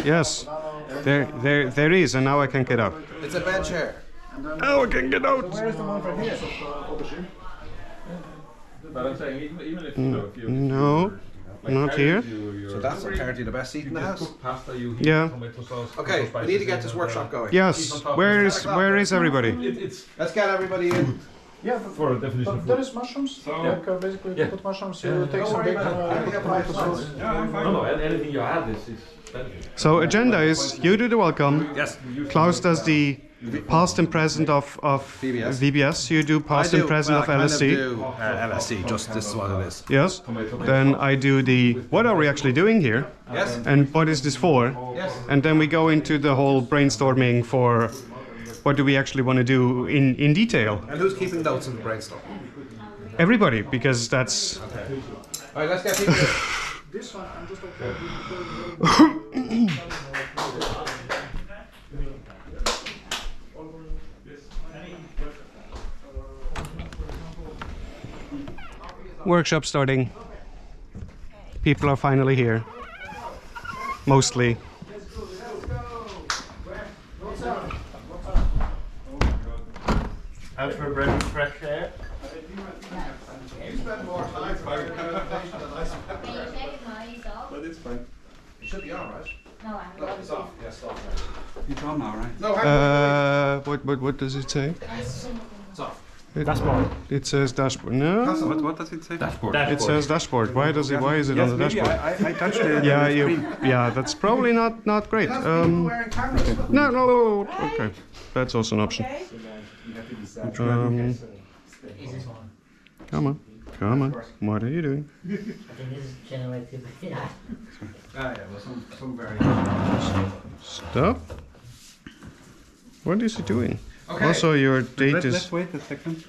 Yes. There is, and now I can get up. It's a bed chair. Now I can get out. Where's the one from here? But I'm saying, even if you No, not here. So that's apparently the best seat in the house. Pasta, you Yeah. tomato sauce. Okay, we need to get this workshop going. Yes. Where is everybody? It's Let's get everybody in. Yeah, for a definition. but there is mushrooms. So- Like basically, you put mushrooms, you take Don't some worry bacon, about it. tomato sauce. No, anything you add is benefit. So agenda is you do the welcome. Yes. Klaus does the past and present of VBS. You do past and present of LSD. LSD, just this is what it is. Yes. Then I do the what are we actually doing here? Yes? And what is this for? Yes. And then we go into the whole brainstorming for what do we actually want to do in detail. And who's keeping notes in the brainstorm? Everybody, because that's Alright, let's get people in. This one, I'm just workshop starting. People are finally here. Mostly. Out for a breath of fresh air. You spend more time finding conversation than I spend. Can you take it noise off? But it's fine. It should be on, right? No, I'm No, not. it's off. Yes, off. It's on now, right? No, hang on. What does it say? It's off. Dashboard. It says dashboard. No. What does it say? Dashboard. It says dashboard. Why does it? Why is it on the maybe dashboard? I touched it. Yeah, yeah, that's probably not great. It has people wearing cameras. No. Okay, that's also an option. Come on. What are you doing? I think this is generative. Yeah. Ah, yeah, well, some very. Stop. What is he doing? Okay. Also, your date Let's is wait a second.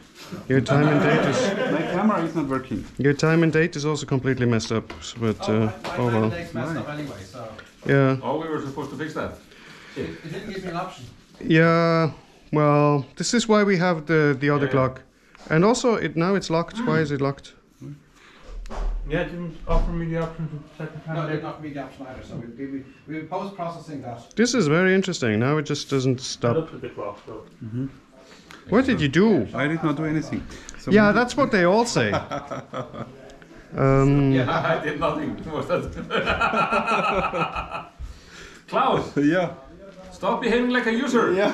your time and date is My camera is not working. your time and date is also completely messed up. But oh well. Messed up anyway, so. Yeah. Oh, we were supposed to fix that. It didn't give me an option. Yeah. Well, this is why we have the other clock, and also now it's locked. Why is it locked? Yeah, it didn't offer me the option to set the No, camera. it did not give me the option either, so we'll post-processing that. This is very interesting. Now it just doesn't stop. Look at the clock, though. What did you do? I did not do anything. So Yeah, that's what they all say. I did nothing. Was that? Klaus, Yeah. stop behaving like a user. Yeah.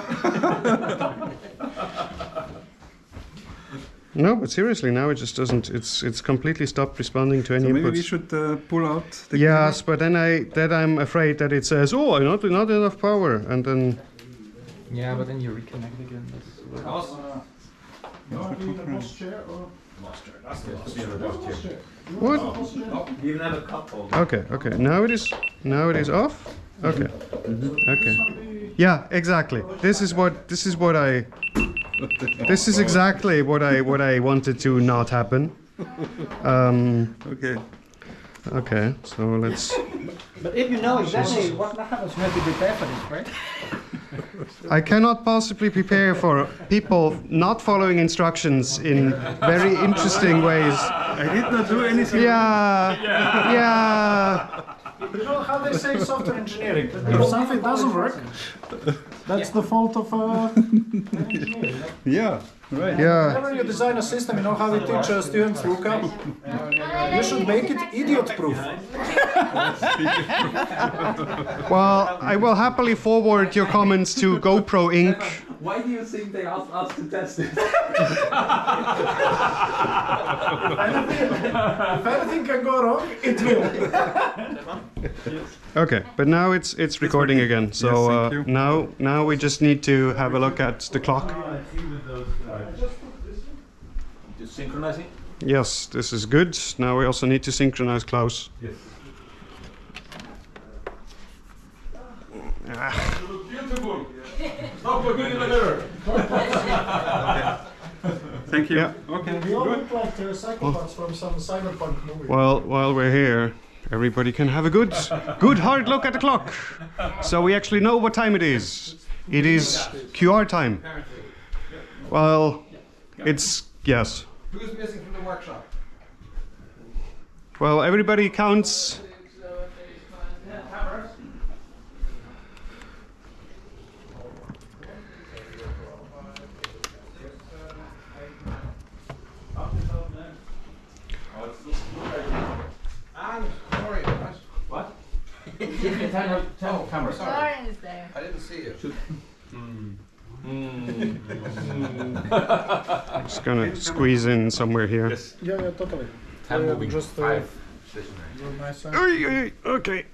No, but seriously, now it just doesn't. It's completely stopped responding to any So maybe we inputs. should pull out the Yes, but then I'm afraid that it says, "Oh, not enough power," and then Yeah, but then you reconnect again. No, do you need a boss chair or That's the boss chair? what? You even have a couple. Okay. Now it is off. Okay. Okay. Yeah, exactly. This is exactly what I wanted to not happen. Okay. Okay, so let's. But if you know exactly what happens, you have to prepare for this, right? I cannot possibly prepare for people not following instructions in very interesting ways. I did not do anything. Yeah. You know how they say software engineering? If something doesn't work, that's the fault of engineering. Yeah. Right. Yeah. Whenever you design a system, you know how we teach students, Luca? You should make it idiot-proof. Well, I will happily forward your comments to GoPro Inc. Why do you think they asked us to test it? If anything can go wrong, it will. Okay, but now it's recording again. So Yes, thank you. now we just need to have a look at the clock. Just synchronizing? Yes, this is good. Now we also need to synchronize Klaus. Yes. Ah, You look beautiful. Stop looking in the mirror. Thank you. Yeah. Okay. We all look like psychopaths from some cyberpunk movie. well, while we're here, everybody can have a good hard look at the clock. So we actually know what time it is. It is QR time. Well, it's yes. Who's missing from the workshop? Well, everybody counts. Oh, camera. sorry. Lauren is there. I didn't see you. I'm just gonna squeeze in somewhere here. Yeah, totally. Moving Just 5. your nice side. Okay.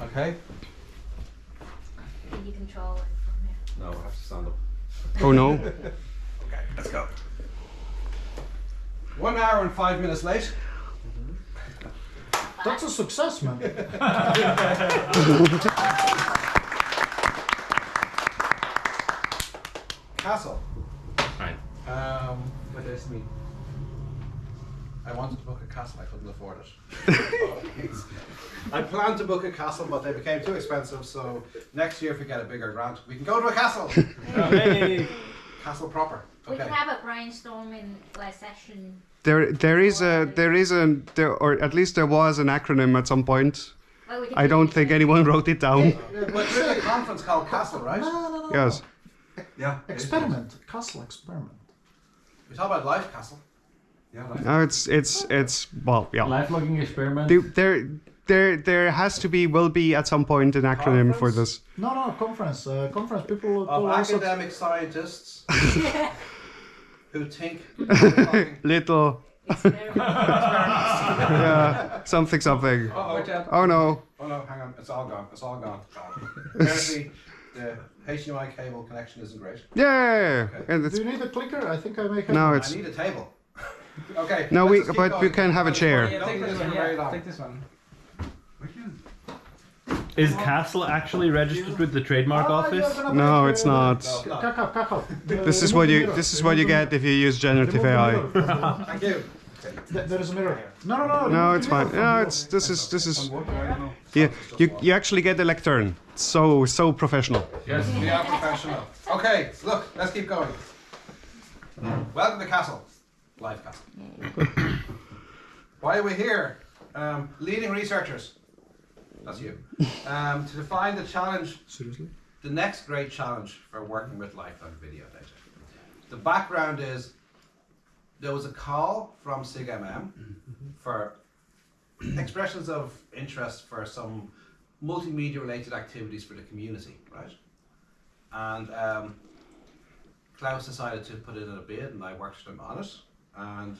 Okay. Can you control it from here? No, I have to stand up. Oh no. Okay, let's go. 1 hour and 5 minutes late. That's a success, man. Castle. Right. What does this mean? I wanted to book a castle, I couldn't afford it. I planned to book a castle, but they became too expensive, so next year if we get a bigger grant, we can go to a castle. Castle proper. We Okay. can have a brainstorming session. There is a, or at least there was an acronym at some point. Well, we can I do don't it think again. anyone wrote it down. But there's a conference called Castle, right? No. Yes. Yeah. Experiment. Castle experiment. We talk about life castle. Yeah, No, it's well, yeah. Life logging experiment. There has to be, will be at some point an acronym for Conference? this. No, conference. Conference. People Of also. academic scientists who think Little, Experiment. yeah, something. Oh no. Oh no, hang on, it's all gone. It's all gone. Apparently the HDMI cable connection isn't great. Yeah. And Do it's, you need a clicker? I think I make. no, I it's need a table. Okay. no. let's We just keep but we going. can have a chair. Don't leave this for very long. this one. Is Castle actually registered with the trademark office? No, it's not. Kakao. This is what you get if you use generative AI. Thank you. There is a mirror. No. No, it's fine. No, this is. Yeah, you actually get the lectern. So professional. Yes, we are professional. Okay, look, let's keep going. Welcome to Castle. Live Castle. Why are we here? Leading researchers. That's you. To define the challenge, Seriously? the next great challenge for working with lifelong video data. The background is there was a call from SIGMM for expressions of interest for some multimedia related activities for the community, right? And Klaus decided to put in a bid and I worked with him on it. And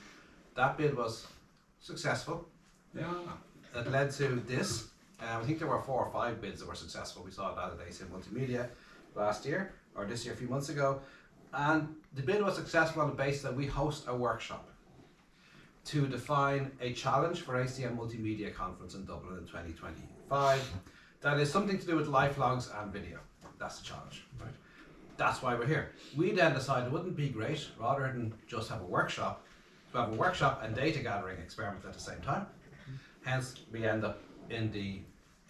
that bid was successful. Yeah. That led to this. I think there were 4 or 5 bids that were successful. We saw that at ACM Multimedia last year, or this year, a few months ago. And the bid was successful on the basis that we host a workshop to define a challenge for ACM Multimedia Conference in Dublin in 2025. That is something to do with live logs and video. That's the challenge, right? That's why we're here. We then decided it wouldn't be great, rather than just have a workshop, to have a workshop and data gathering experiment at the same time. Hence, we end up in the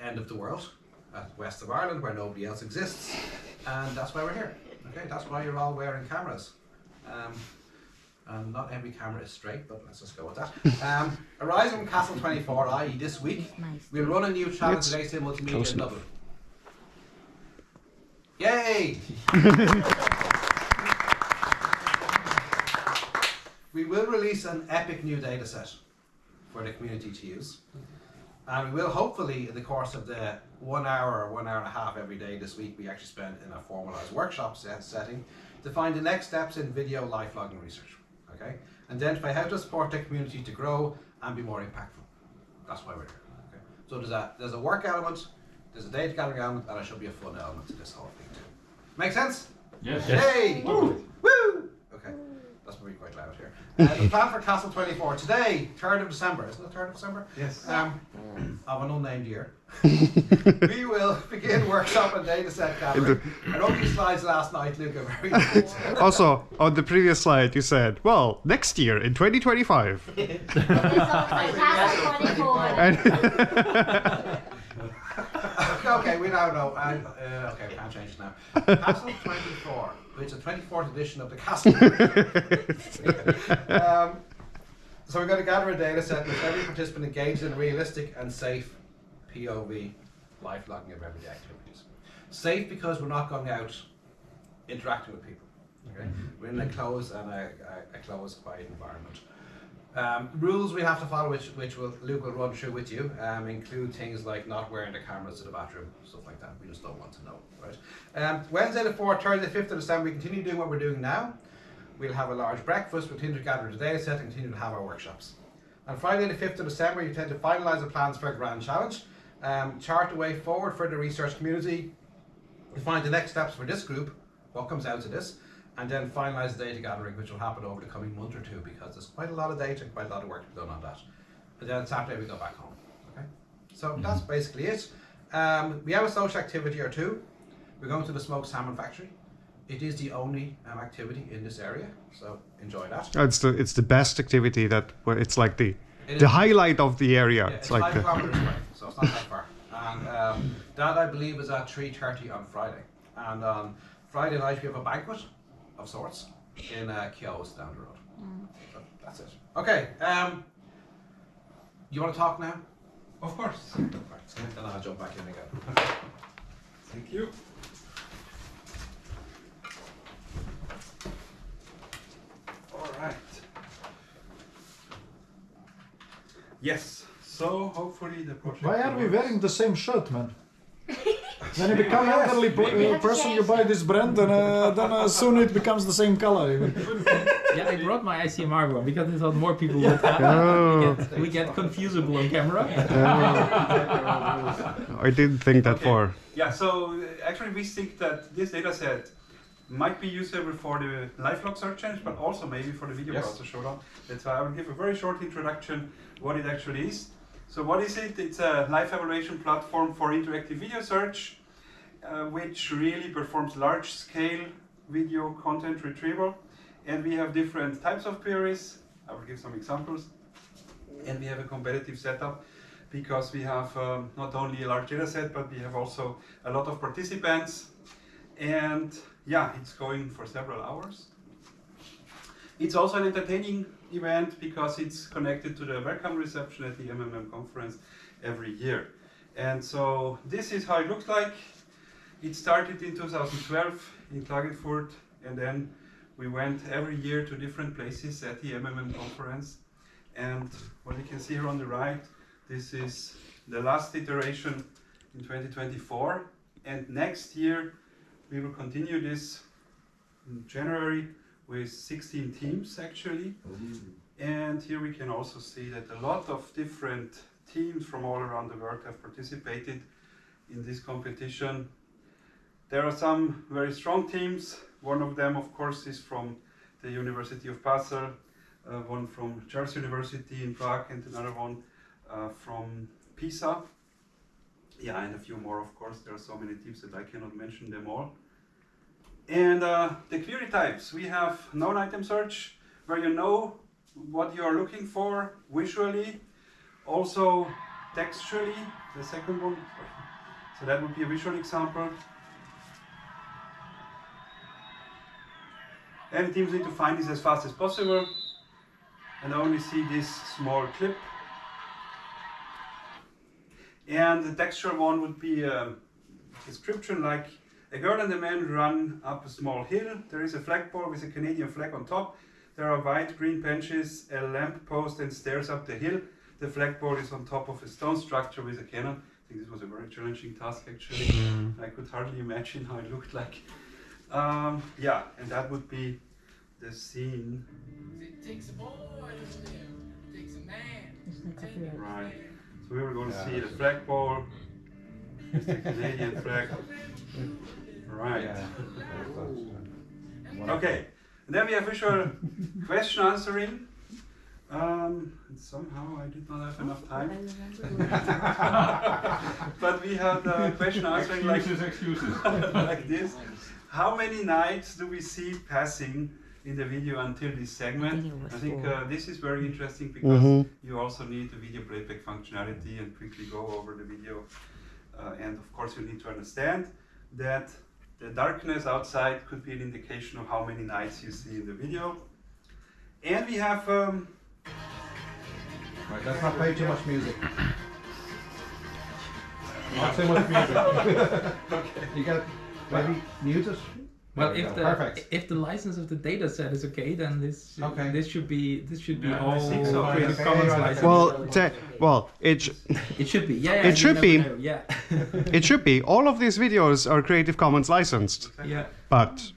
end of the world, at west of Ireland, where nobody else exists, and that's why we're here. Okay, that's why you're all wearing cameras. And not every camera is straight, but let's just go with that. Arising from Castle 24, i.e. this week, we'll run a new challenge at ACM Multimedia close in enough. Dublin. Yay! We will release an epic new data set for the community to use. And we will hopefully, in the course of the 1 hour or 1 hour and a half every day this week, we actually spend in a formalized workshop setting to find the next steps in video live logging research. Okay? Identify how to support the community to grow and be more impactful. That's why we're here. Okay? So there's a work element, there's a data gathering element, and there should be a fun element to this whole thing too. Make sense? Yes. Yay! Woo! Okay, that's probably quite loud here. The plan for Castle 24 today, 3rd of December, isn't it 3rd of December? Yes. Of an unnamed year. We will begin workshop and data set gathering. I wrote these slides last night, Luca, very good. Also, on the previous slide, you said, well, next year in 2025. It's also Castle 24. Okay, we now know. Okay, we can't change it now. Castle 24, which is the 24th edition of the Castle. So we're going to gather a data set with every participant engaged in realistic and safe POV live logging of everyday activities. Safe because we're not going out interacting with people. Okay? We're in a closed and a closed, quiet environment. Rules we have to follow, which Luke will run through with you, include things like not wearing the cameras to the bathroom, stuff like that. We just don't want to know, right? Wednesday the 4th, Thursday the 5th of December, we continue doing what we're doing now. We'll have a large breakfast, we'll continue to gather the data set and continue to have our workshops. On Friday the 5th of December, you tend to finalise the plans for a grand challenge, chart the way forward for the research community, define the next steps for this group, what comes out of this, and then finalise the data gathering, which will happen over the coming month or two, because there's quite a lot of data and quite a lot of work to be done on that. And then Saturday we go back home. Okay, so that's basically it. We have a social activity or two. We're going to the smoked salmon factory. It is the only activity in this area, so enjoy that. It's the best activity it's like the highlight of the area. Yeah, it's it's like 5 kilometers away, so it's not that far. And that I believe is at 3:30 on Friday. And on Friday night we have a banquet of sorts in Kyo's down the road. So that's it. Okay. You want to talk now? Of course. Right, then I'll jump back in again. Thank you. All right. Yes. So hopefully the project. Why are we works. wearing the same shirt, man? When you become an elderly person, you buy this brand, and then soon it becomes the same color. Yeah, I brought my ICMR one because I thought more people would have Oh. it. We get confusable on camera. I didn't think that far. Yeah, so actually we think that this data set might be usable for the live log search engine, but also maybe for the video Yes. browser showdown. That's why I will give a very short introduction what it actually is. So what is it? It's a live evaluation platform for interactive video search, which really performs large-scale video content retrieval. And we have different types of queries. I will give some examples. And we have a competitive setup because we have not only a large data set, but we have also a lot of participants. And yeah, it's going for several hours. It's also an entertaining event because it's connected to the welcome reception at the MMM conference every year. And so this is how it looks like. It started in 2012 in Klagenfurt, and then we went every year to different places at the MMM conference. And what you can see here on the right, this is the last iteration in 2024. And next year we will continue this in January with 16 teams actually. And here we can also see that a lot of different teams from all around the world have participated in this competition. There are some very strong teams. One of them, of course, is from the University of Basel, one from Charles University in Prague, and another one from Pisa. Yeah, and a few more, of course. There are so many teams that I cannot mention them all. And the query types, we have known item search, where you know what you are looking for visually, also textually, the second one. So that would be a visual example. And teams need to find this as fast as possible and only see this small clip. And the textual one would be a description like a girl and a man run up a small hill. There is a flagpole with a Canadian flag on top. There are white, green benches, a lamp post and stairs up the hill. The flagpole is on top of a stone structure with a cannon. I think this was a very challenging task actually. I could hardly imagine how it looked like. Yeah, and that would be the scene. It takes a boy, it takes a man. Right. So we were going to see the flagpole, the Canadian flag. Right. Okay. And then we have visual question answering. And somehow I did not have enough time. But we had question answering Excuses. like this. How many nights do we see passing in the video until this segment? I think this is very interesting because you also need the video playback functionality and quickly go over the video. And of course you need to understand that the darkness outside could be an indication of how many nights you see in the video. And we have Right, let's not play too much music. Not too much music. You got maybe mute it. Well, There we if go. the Perfect. if the license of the data set is okay, then Okay. this should be Yeah, I all think so. Creative Okay, Commons right. license. Well, It should be. Yeah. It you should never be. know, Yeah. it should be. All of these videos are Creative Commons licensed, yeah. but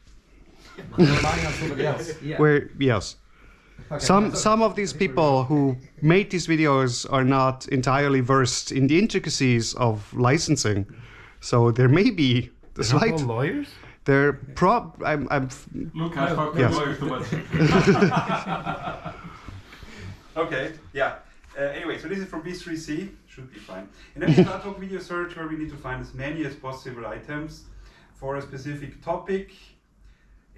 We're relying on somebody else. Yeah. yes. Okay. Some of these people who made these videos are not entirely versed in the intricacies of licensing, so there may be the slight. lawyers? They're I'm Luca, I talked to Yes. lawyers too much. Okay, yeah. Anyway, so this is from V3C, should be fine. And then we start talk video search where we need to find as many as possible items for a specific topic.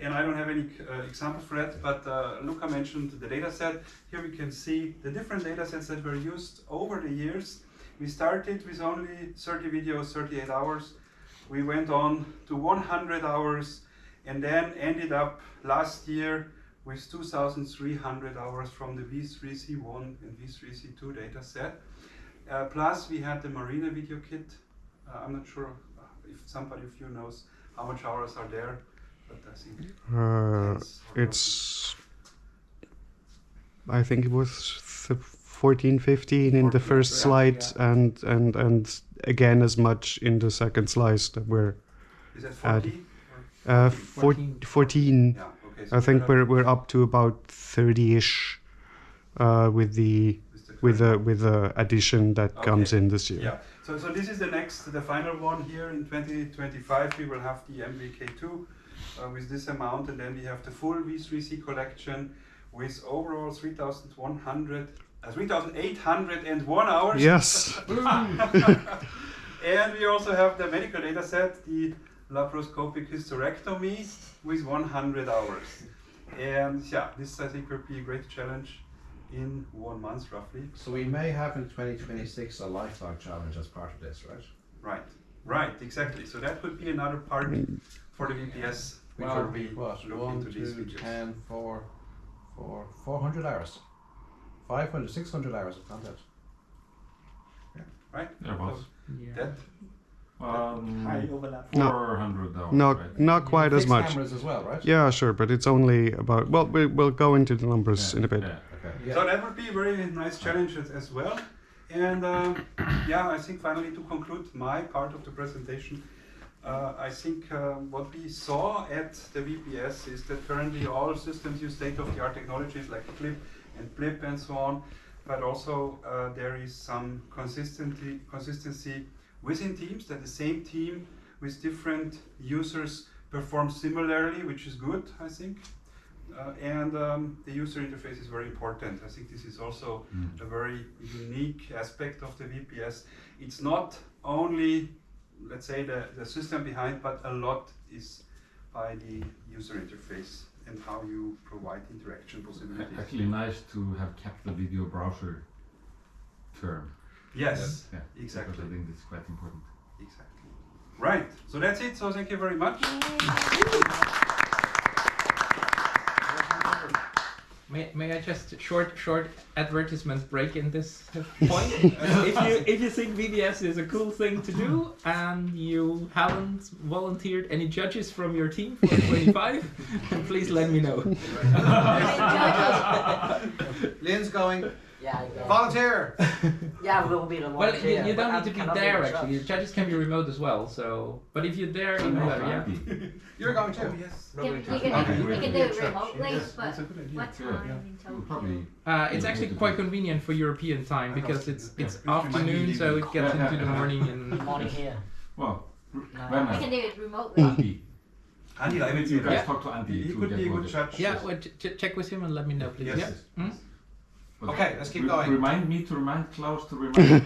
And I don't have any examples for that, but Luca mentioned the data set. Here we can see the different data sets that were used over the years. We started with only 30 videos, 38 hours. We went on to 100 hours and then ended up last year with 2,300 hours from the V3C1 and V3C2 data set. Plus we had the Marina video kit. I'm not sure if somebody of you knows how much hours are there, but I think I think it was 14, 15 in the 14, first yeah. slide, and again as much in the second slice that we're is that Add- 40? 14. Yeah, okay. So I think we're we're up to about 30ish with the addition that comes Okay. in this year. Yeah, so this is the final one here in 2025. We will have the MVK2 with this amount, and then we have the full V3C collection with overall 3,801 hours. Yes. And we also have the medical data set, the laparoscopic hysterectomy with 100 hours. And yeah, this I think will be a great challenge in 1 month roughly. So we may have in 2026 a lifelong challenge as part of this, right? Right, exactly. So that would be another part for the VPS, which Well, will be what? look 1, into these 2, videos. 10, 400 hours. 500, 600 hours of content. Right? There was. Yeah. That High overlap. 400 hours. Not right? not quite as Fixed much. cameras as well, right? Yeah, sure, but it's only about. Well, we'll go into the numbers Yeah, in a bit. yeah. Okay. So that would be a very nice challenge as well. And yeah, I think finally to conclude my part of the presentation, I think what we saw at the VPS is that currently all systems use state-of-the-art technologies like Clip and Blip and so on, but also there is some consistency within teams, that the same team with different users performs similarly, which is good, I think. And the user interface is very important. I think this is also a very unique aspect of the VPS. It's not only, let's say, the system behind, but a lot is by the user interface and how you provide interaction possibilities. Actually, nice to have kept the video browser term. Yes, Yeah, exactly. Because I think it's quite important. Exactly. Right, so that's it. So thank you very much. May I just short advertisement break in this point? If you think VBS is a cool thing to do and you haven't volunteered any judges from your team for 25, please let me know. Lynn's going, Yeah, I go. volunteer! Yeah, we'll be the Well, volunteer, you but don't I need to be cannot there the actually. judge. Judges can be remote as well. So, but if you're there, even better. Yeah. You're going too. Yes. We can do it remotely, but what time in Tokyo? Probably. It's actually quite convenient for European time because it's afternoon, so it gets into the morning and. Morning here. Well, We when can do it remotely. Andy, Andy, I will you do guys that. talk to Andy He to could get be a good voted. judge. Yeah, well, check with him and let me know, please. Yes. Yeah. Hmm? But Okay, let's keep going. Remind me to remind Klaus to remind.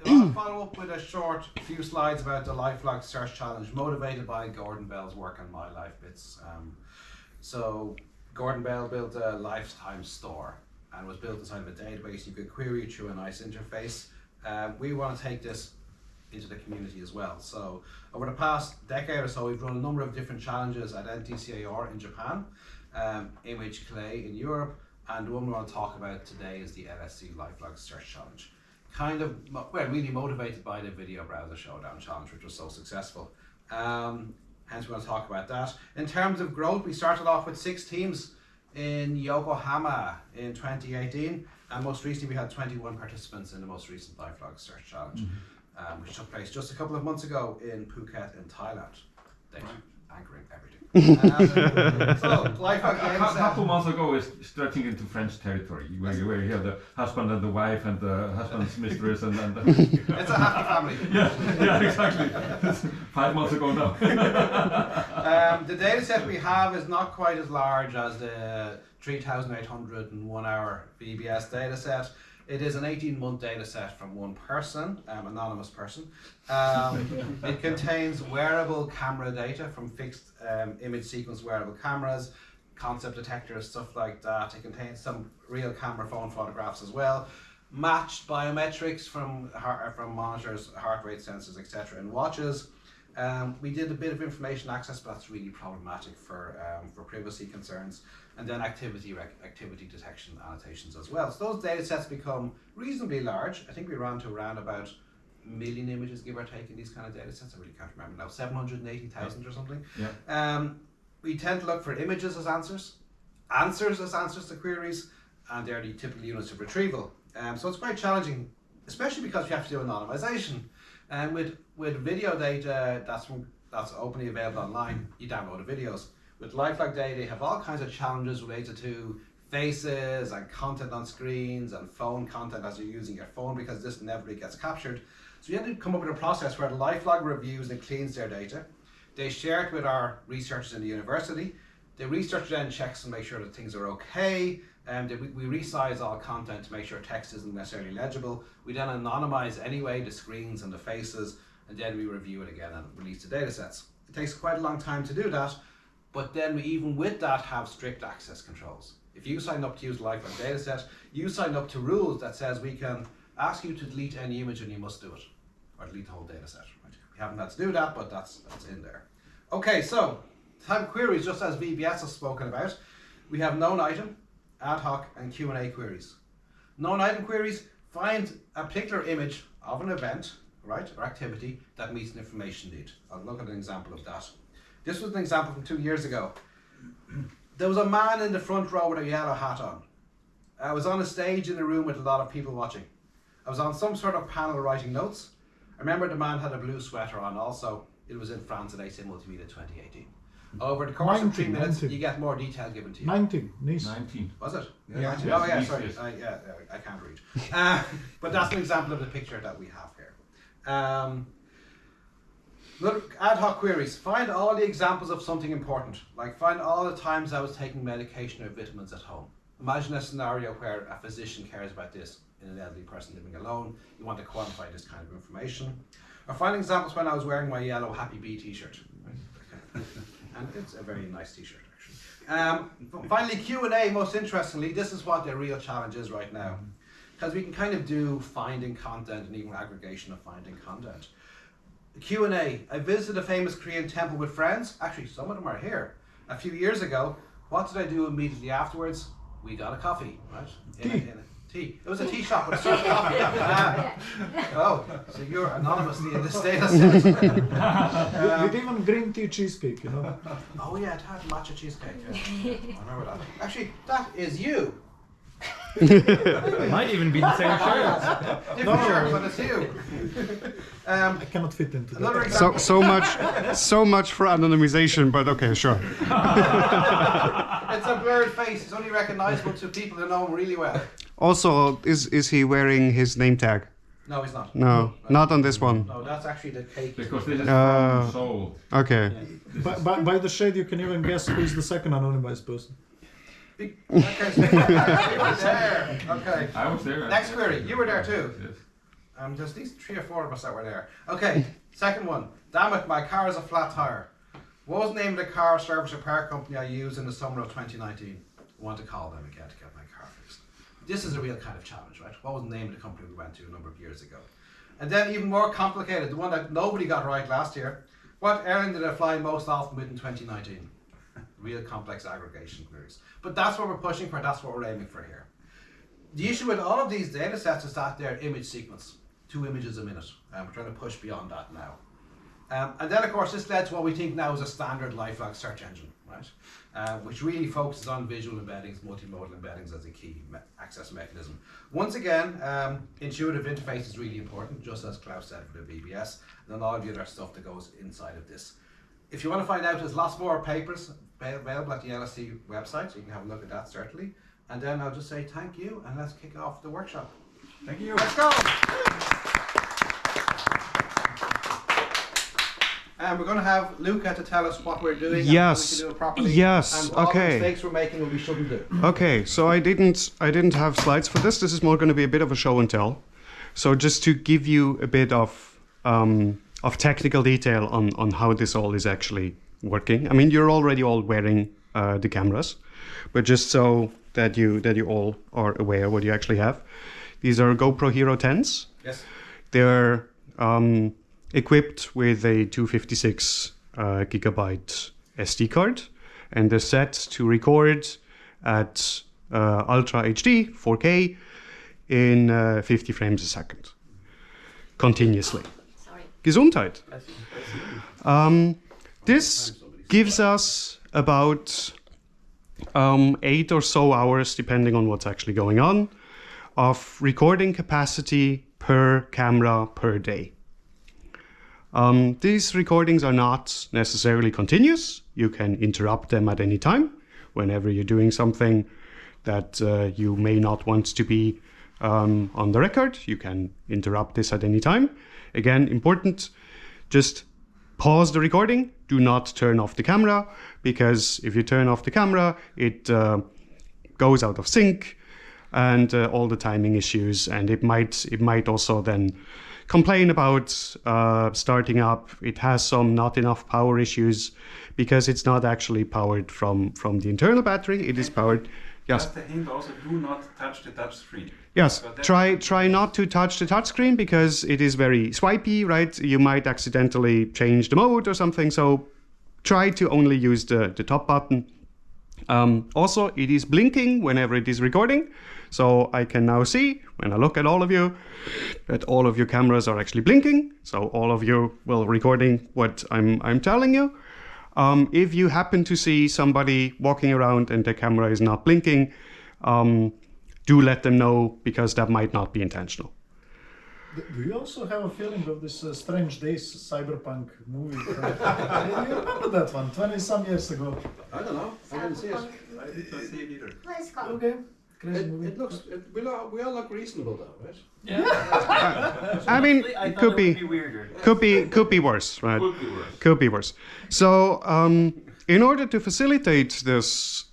I'll follow up with a short few slides about the Lifelog Search Challenge, motivated by Gordon Bell's work on My Life Bits. So Gordon Bell built a lifetime store and was built inside of a database. You could query it through a nice interface. We want to take this into the community as well. So over the past decade or so, we've run a number of different challenges at NTCAR in Japan, Image Clay in Europe, and the one we want to talk about today is the LSC Lifelog Search Challenge. Kind of, well, really motivated by the Video Browser Showdown Challenge, which was so successful. Hence we're going to talk about that. In terms of growth, we started off with 6 teams in Yokohama in 2018, and most recently we had 21 participants in the most recent LifeLog Search Challenge, which took place just a couple of months ago in Phuket in Thailand. They anchoring everything. So, LifeLog A data set. couple months ago, is stretching into French territory, where you have the husband and the wife and the husband's mistress and It's a happy family. yeah, exactly. 5 months ago now. The data set we have is not quite as large as the 3,801 hour VBS data set. It is an 18-month data set from one person, anonymous person. It contains wearable camera data from fixed image sequence wearable cameras, concept detectors, stuff like that. It contains some real camera phone photographs as well, matched biometrics from monitors, heart rate sensors, etc. and watches. We did a bit of information access, but that's really problematic for privacy concerns. And then activity detection annotations as well. So those data sets become reasonably large. I think we ran to around about 1 million images, give or take, in these kind of data sets. I really can't remember now, 780,000 or something. Yeah. We tend to look for images as answers as answers to queries, and they're the typical units of retrieval. So it's quite challenging, especially because we have to do anonymization. And with video data that's openly available online, you download the videos. With LifeLog data, you have all kinds of challenges related to faces and content on screens and phone content as you're using your phone, because this never gets captured. So you have to come up with a process where LifeLog reviews and cleans their data. They share it with our researchers in the university. The researcher then checks and makes sure that things are okay. We resize all content to make sure text isn't necessarily legible. We then anonymize anyway the screens and the faces, and then we review it again and release the data sets. It takes quite a long time to do that, but then we, even with that, have strict access controls. If you sign up to use LifeLog dataset, you sign up to rules that says we can ask you to delete any image and you must do it, or delete the whole dataset. Right? We haven't had to do that, but that's in there. Okay, so type of queries, just as VBS has spoken about, we have known item, ad hoc, and Q&A queries. Known item queries find a particular image of an event, right, or activity that meets an information need. I'll look at an example of that. This was an example from 2 years ago. There was a man in the front row with a yellow hat on. I was on a stage in a room with a lot of people watching. I was on some sort of panel writing notes. I remember the man had a blue sweater on also. It was in France at AC Multimedia 2018. Over the course of 3 minutes, you get more detail given to you. 19, Nice. 19. Was it? Yeah. Oh yeah, Nice, sorry. yes. I can't read. But that's an example of the picture that we have here. Look, ad hoc queries. Find all the examples of something important. Like find all the times I was taking medication or vitamins at home. Imagine a scenario where a physician cares about this in an elderly person living alone. You want to quantify this kind of information. Or find examples when I was wearing my yellow Happy Bee t-shirt. Right? And it's a very nice t-shirt actually. Finally, Q&A, most interestingly, this is what the real challenge is right now. Because we can kind of do finding content and even aggregation of finding content. Q&A. I visited a famous Korean temple with friends. Actually, some of them are here. A few years ago. What did I do immediately afterwards? We got a coffee, right? Tea. It was a tea shop with a served coffee. Oh, so you're anonymously in this data set. With even green tea cheesecake, you know. Oh yeah, it had matcha cheesecake. Yeah. I remember that. Actually, that is you. Might even be the same shirt. Different shirt, but it's you. I cannot fit into Another that. example. So much for anonymization, but okay, sure. It's a blurred face. It's only recognizable to people who know him really well. Also, is he wearing his name tag? No, he's not. No, not on this one. No, that's actually the cake. Because this is from Seoul. Okay. By the shade, you can even guess who's the second anonymized person. Okay, so you were there. Okay. I was there. Next query. You were there too. Yes. There's these 3 or 4 of us that were there. Okay, second one. Damn it, my car is a flat tire. What was the name of the car service repair company I used in the summer of 2019? I want to call them again to get my car fixed. This is a real kind of challenge, right? What was the name of the company we went to a number of years ago? And then even more complicated, the one that nobody got right last year. What airline did I fly most often with in 2019? Real complex aggregation queries. But that's what we're pushing for, that's what we're aiming for here. The issue with all of these data sets is that they're image sequence, 2 images a minute. We're trying to push beyond that now. And then, of course, this led to what we think now is a standard LifeLog search engine, right? Which really focuses on visual embeddings, multimodal embeddings as a key access mechanism. Once again, intuitive interface is really important, just as Klaus said for the VBS, and then all of the other stuff that goes inside of this. If you want to find out, there's lots more papers available at the LSC website, so you can have a look at that, certainly. And then I'll just say thank you, and let's kick off the workshop. Thank you. Let's go! And we're going to have Luca to tell us what we're doing. Yes. And how we can do it properly. Yes. And all Okay. the mistakes we're making and we shouldn't do. Okay, so I didn't have slides for this. This is more going to be a bit of a show and tell. So just to give you a bit of technical detail on how this all is actually working. I mean, you're already all wearing the cameras, but just so that you all are aware what you actually have. These are GoPro Hero 10s. Yes. They're equipped with a 256 gigabyte SD card, and they're set to record at Ultra HD 4K in 50 frames a second, continuously. Sorry. Gesundheit. This gives us about 8 or so hours, depending on what's actually going on, of recording capacity per camera per day. These recordings are not necessarily continuous. You can interrupt them at any time whenever you're doing something that you may not want to be on the record. You can interrupt this at any time. Again, important, just pause the recording. Do not turn off the camera, because if you turn off the camera, it goes out of sync and all the timing issues, and it might also then complain about starting up. It has some not enough power issues because it's not actually powered from the internal battery. It is powered. Yes. Just a hint also, do not touch the touch screen. Yes. Try not to touch the touchscreen because it is very swipey, right? You might accidentally change the mode or something. So try to only use the top button. Also, it is blinking whenever it is recording. So I can now see, when I look at all of you, that all of your cameras are actually blinking. So all of you will recording what I'm telling you. If you happen to see somebody walking around and the camera is not blinking, do let them know, because that might not be intentional. Do you also have a feeling of this Strange Days cyberpunk movie? Do you remember that one, 20-some years ago? I don't know. I didn't see it. I did not see it either. What is it called? Okay. Crazy movie. It looks. We all look reasonable though, right? I mean, it could be worse, right? Could be worse. Could be worse. So, in order to facilitate this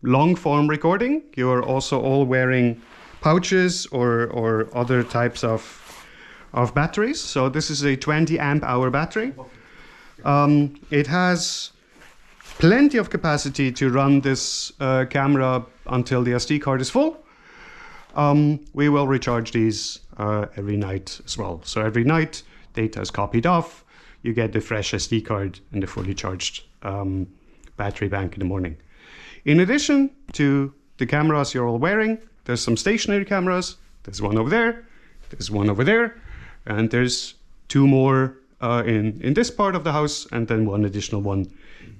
long-form recording, you're also all wearing pouches or other types of batteries. So this is a 20 amp hour battery. It has plenty of capacity to run this camera until the SD card is full. We will recharge these every night as well. So every night, data is copied off. You get the fresh SD card and the fully charged battery bank in the morning. In addition to the cameras you're all wearing, there's some stationary cameras. There's one over there. There's one over there. And there's two more in this part of the house, and then one additional one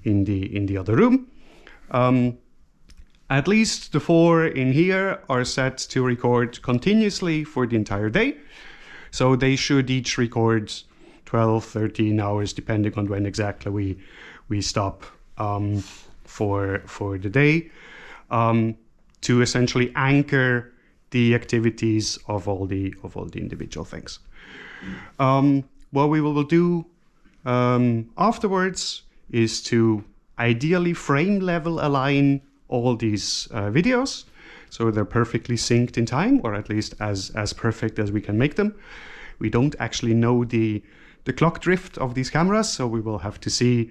in the other room. At least the 4 in here are set to record continuously for the entire day. So they should each record 12, 13 hours, depending on when exactly we stop for the day, to essentially anchor the activities of all the individual things. What we will do afterwards is to ideally frame level align all these videos, so they're perfectly synced in time, or at least as perfect as we can make them. We don't actually know the clock drift of these cameras, so we will have to see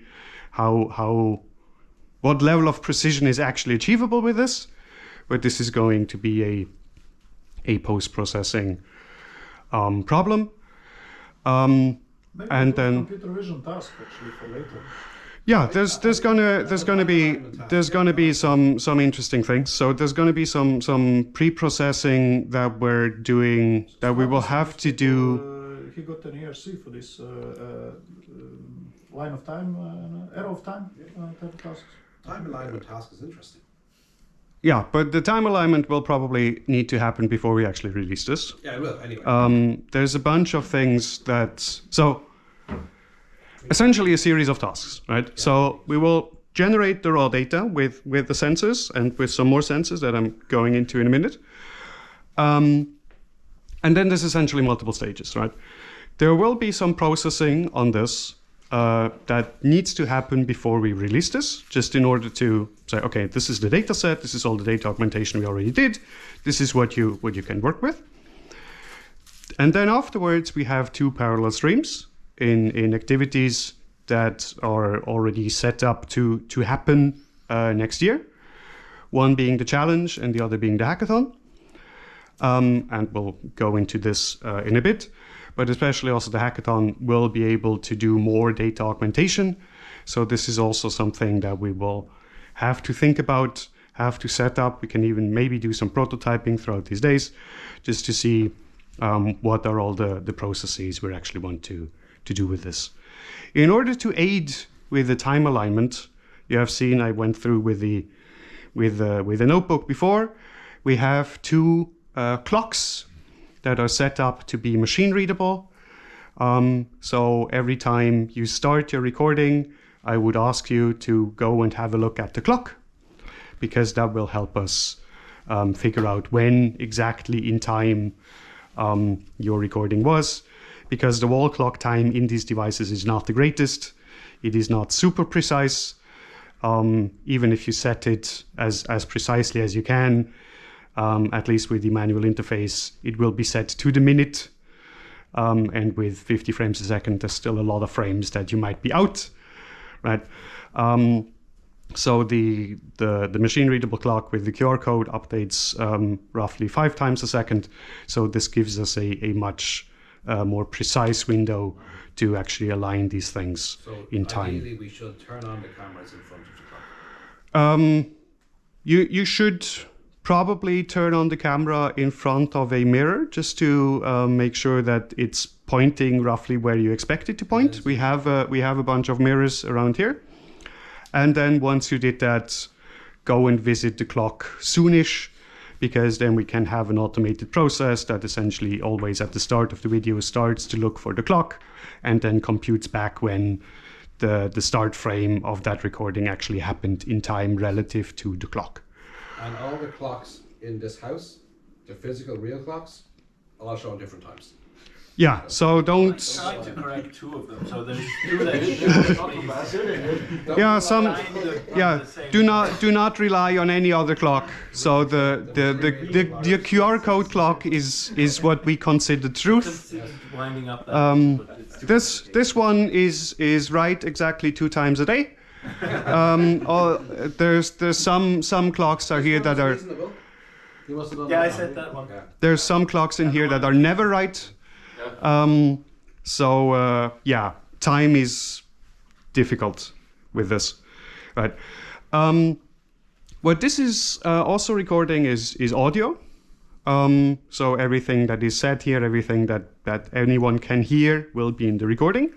what level of precision is actually achievable with this. But this is going to be a post-processing problem. Maybe And a then computer vision task actually for later. yeah, there's gonna be some interesting things. So there's gonna be some pre-processing that we're doing that we will have to do. he got an ERC for this line of time, arrow of time type of tasks. Time alignment task is interesting. Yeah, but the time alignment will probably need to happen before we actually release this. Yeah, it will, anyway. There's a bunch of things so essentially a series of tasks, right? Yeah. So we will generate the raw data with the sensors and with some more sensors that I'm going into in a minute. And then there's essentially multiple stages, right? There will be some processing on this that needs to happen before we release this, just in order to say, okay, this is the data set, this is all the data augmentation we already did, this is what you can work with. And then afterwards, we have two parallel streams in activities that are already set up to happen next year. One being the challenge and the other being the hackathon. And we'll go into this in a bit. But especially also the hackathon will be able to do more data augmentation. So this is also something that we will have to think about, have to set up. We can even maybe do some prototyping throughout these days, just to see what are all the processes we actually want to do with this. In order to aid with the time alignment, you have seen I went through with the notebook before. We have two clocks that are set up to be machine readable. So every time you start your recording, I would ask you to go and have a look at the clock, because that will help us figure out when exactly in time your recording was, because the wall clock time in these devices is not the greatest. It is not super precise. Even if you set it as precisely as you can, at least with the manual interface, it will be set to the minute. And with 50 frames a second, there's still a lot of frames that you might be out, right? So the machine readable clock with the QR code updates roughly 5 times a second. So this gives us a much more precise window to actually align these things in time. Ideally, we should turn on the cameras in front of the clock. You should probably turn on the camera in front of a mirror, just to make sure that it's pointing roughly where you expect it to point. Yes. We have a bunch of mirrors around here. And then once you did that, go and visit the clock soonish, because then we can have an automated process that essentially always at the start of the video starts to look for the clock and then computes back when the start frame of that recording actually happened in time relative to the clock. And all the clocks in this house, the physical real clocks, all show different times. Yeah, so don't... I tried to correct 2 of them, so there's 2 that do not rely on any other clock. So the QR code clock is what we consider truth. Winding up this one is right exactly 2 times a day. There's some clocks are here that are... Yeah, I said that one. There's some clocks in here that are never right. Yeah, time is difficult with this, right? What this is also recording is audio. So everything that is said here, everything that anyone can hear will be in the recording,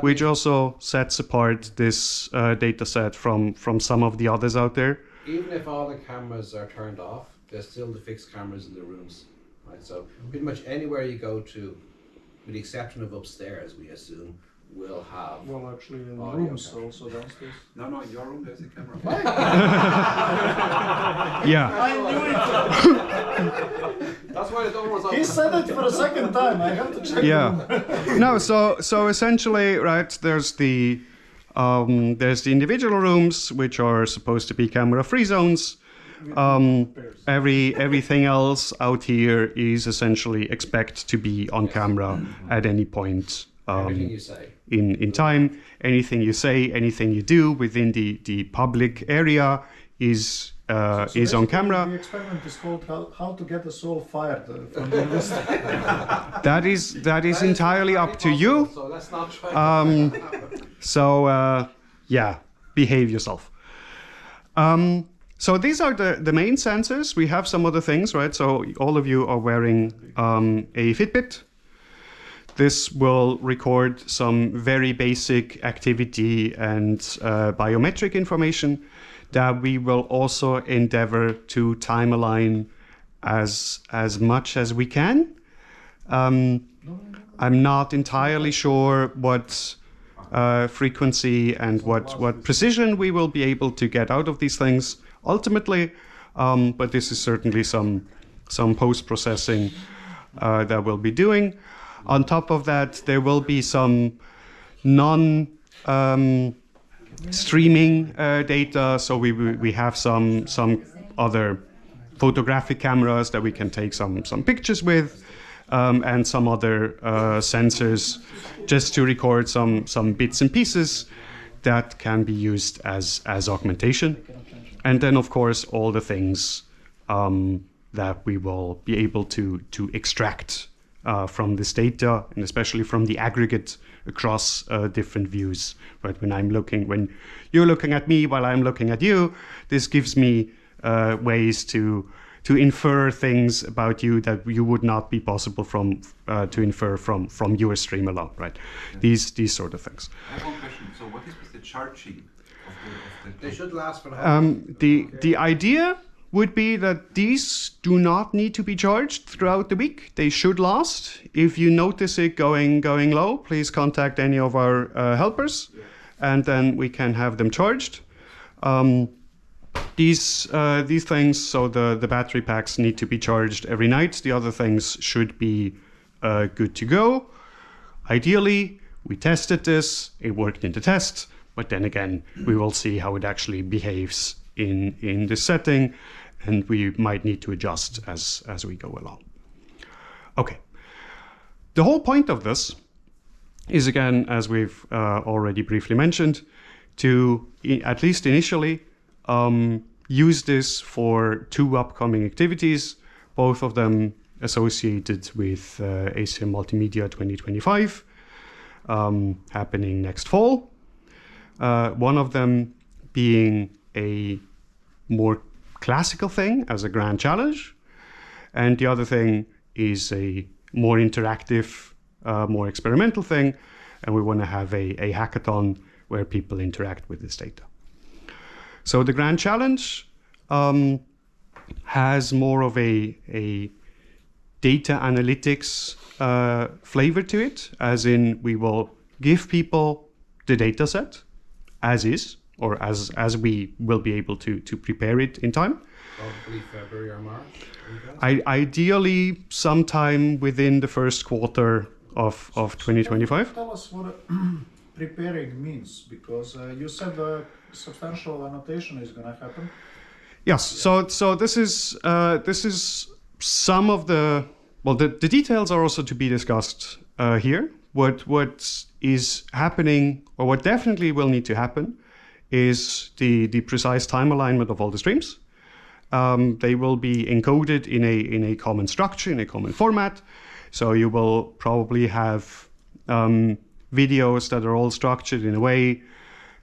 which also sets apart this data set from some of the others out there. Even if all the cameras are turned off, there's still the fixed cameras in the rooms, right? So pretty much anywhere you go to, with the exception of upstairs, we assume, will have. Well, actually, in the rooms also downstairs. No, in your room there's a camera. Yeah. I knew it. That's why the door was open. He said it for a second time. I have to check. Yeah. No. So essentially, right? There's the individual rooms, which are supposed to be camera-free zones. Everything else out here is essentially expect to be on camera at any point Everything you say. in time. Anything you say, anything you do within the public area is on camera. The experiment is called how to get a soul fired from the industry. That is entirely up to you. So let's not try. Yeah, behave yourself. So these are the main sensors. We have some other things, right? So all of you are wearing a Fitbit. this will record some very basic activity and biometric information that we will also endeavor to time align as much as we can. I'm not entirely sure what frequency and what precision we will be able to get out of these things ultimately, but this is certainly some post-processing that we'll be doing. On top of that, there will be some non-streaming data, so we have some other photographic cameras that we can take some pictures with, and some other sensors just to record some bits and pieces that can be used as augmentation. And then, of course, all the things that we will be able to extract from this data, and especially from the aggregate across different views. Right? When you're looking at me while I'm looking at you, this gives me ways to infer things about you that you would not be possible to infer from your stream alone, right? Yeah. These sort of things. I have one question. So what is with the charging of the They should last for the whole the idea would be that these do not need to be charged throughout the week. They should last. If you notice it going low, please contact any of our helpers, and then we can have them charged. These things, so the battery packs need to be charged every night. The other things should be good to go. Ideally, we tested this, it worked in the test, but then again, we will see how it actually behaves in this setting, and we might need to adjust as we go along. Okay. The whole point of this is, again, as we've already briefly mentioned, to, at least initially, use this for 2 upcoming activities, both of them associated with ACM Multimedia 2025, happening next fall. One of them being a more classical thing as a grand challenge, and the other thing is a more interactive, more experimental thing, and we want to have a hackathon where people interact with this data. So the grand challenge has more of a data analytics flavor to it, as in we will give people the data set as is, or as we will be able to prepare it in time. Probably February or March. Ideally, sometime within the first quarter of 2025. Tell us what preparing means, because you said the substantial annotation is going to happen. Yes. So this is some of the details are also to be discussed here. What is happening, or what definitely will need to happen, is the precise time alignment of all the streams. They will be encoded in a common structure, in a common format. So you will probably have videos that are all structured in a way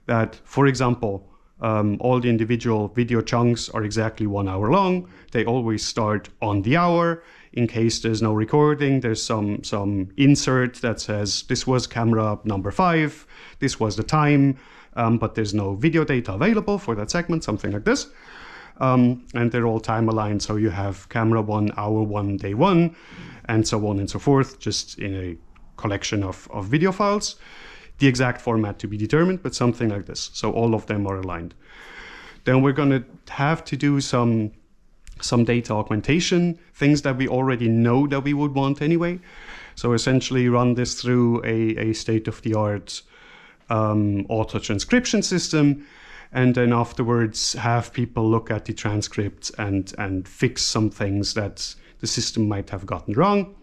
that, for example, all the individual video chunks are exactly 1 hour long. They always start on the hour. In case there's no recording, there's some insert that says this was camera number 5, this was the time, but there's no video data available for that segment, something like this. And they're all time aligned, so you have camera 1, hour 1, day 1, and so on and so forth, just in a collection of video files. The exact format to be determined, but something like this. So all of them are aligned. Then we're going to have to do some data augmentation, things that we already know that we would want anyway. So essentially run this through a state-of-the-art auto-transcription system, and then afterwards have people look at the transcripts and fix some things that the system might have gotten wrong,